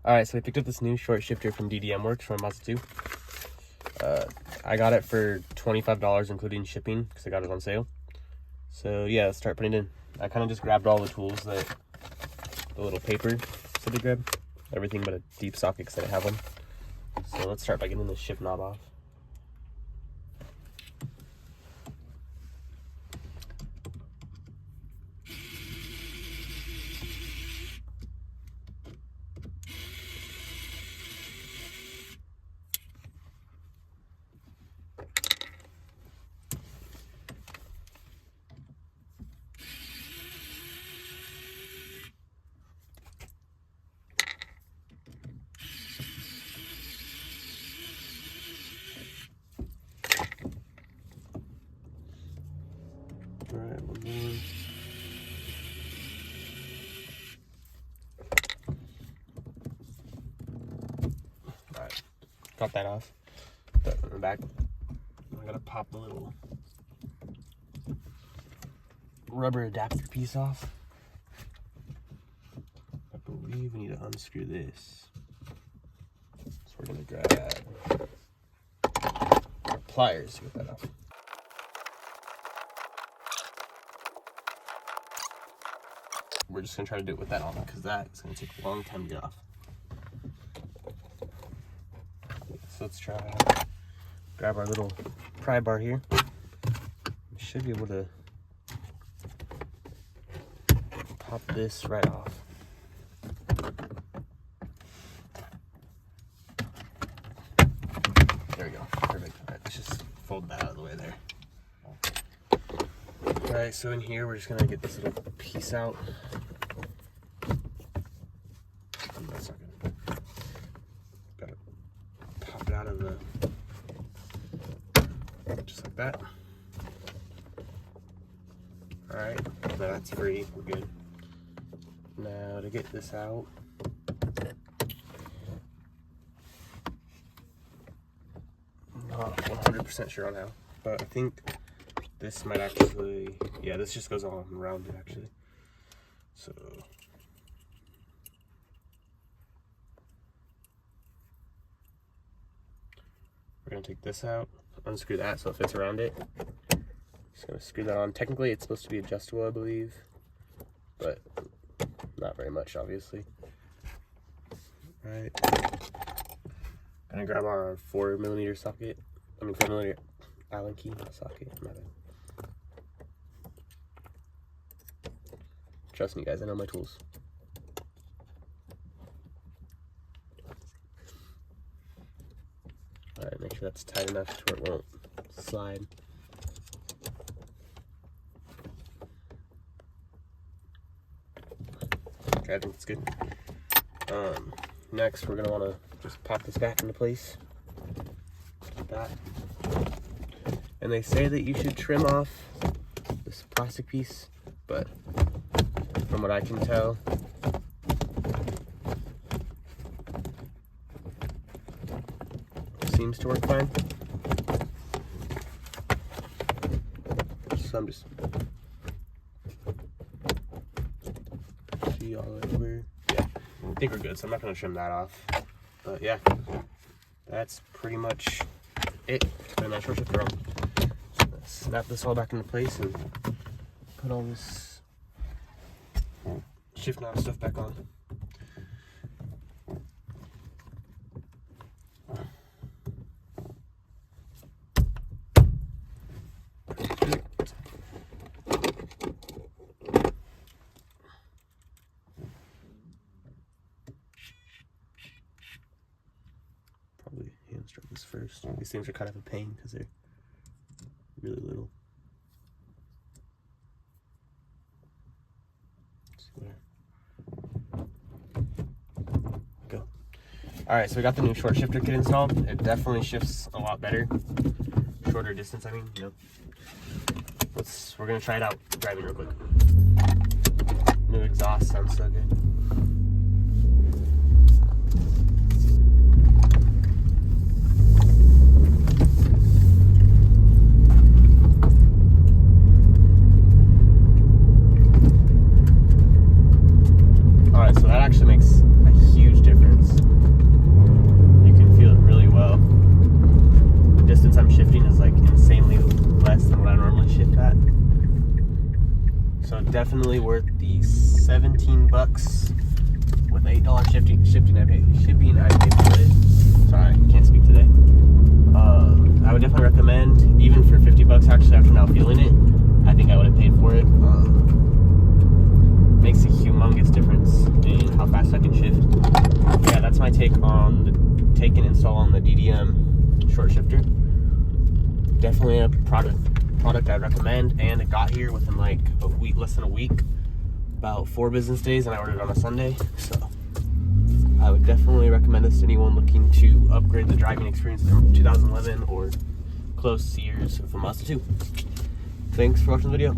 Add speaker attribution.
Speaker 1: Alright, so we picked up this new short shifter from DDMWORKS from Mazda2. I got it for $25 including shipping because I got it on sale. So yeah, let's start putting it in. I kind of just grabbed all the tools that the little paper said to grab. Everything but a deep socket because I didn't have one. So let's start by getting the shift knob off. Alright, one more. Alright, got that off. Put that in the back. I gotta pop the little rubber adapter piece off. I believe we need to unscrew this. So we're gonna grab our pliers to get that off. We're just gonna try to do it with that on because that is gonna take a long time to get off. So let's try grab our little pry bar here. We should be able to pop this right off. There we go, perfect. All right, let's just fold that out of the way there. All right, so in here we're just gonna get this little piece out. That's not good. Gotta pop it out of the, just like that. All right, that's free, we're good. Now to get this out, I'm not 100% sure on how, but I think this might actually, yeah, this just goes on around it actually. So we're gonna take this out, unscrew that so it fits around it. Just gonna screw that on. Technically it's supposed to be adjustable, I believe, but not very much, obviously. All right, gonna grab our 4mm socket. 4mm Allen key socket. Trust me, guys, I know my tools. All right, make sure that's tight enough to where it won't slide. Okay, I think it's good. Next, we're gonna wanna just pop this back into place, like that. And they say that you should trim off this plastic piece, but from what I can tell, it seems to work fine. So I'm just see all over. Yeah, I think we're good, so I'm not gonna trim that off. But yeah, that's pretty much it to put in that short shifter on. Snap this all back into place and put all this shift knob stuff back on. Probably hand stroke this first. These things are kind of a pain because they're really little. Go. All right, so we got the new short shifter kit installed. It definitely shifts a lot better. Shorter distance, I mean, you know. We're gonna try it out driving real quick. New exhaust sounds so good. All right, so that actually makes a huge difference. definitely worth the 17 bucks with $8 shipping I paid for it. Sorry, I can't speak today. I would definitely recommend, even for 50 bucks actually, after now feeling it, I think I would have paid for it. Makes a humongous difference in how fast I can shift. Yeah, that's my take on the take and install on the DDM short shifter. Definitely a product I'd recommend, and it got here within like a week, less than a week, about 4 business days, and I ordered it on a Sunday. So I would definitely recommend this to anyone looking to upgrade the driving experience from 2011 or close years of a Mazda 2. Thanks for watching the video.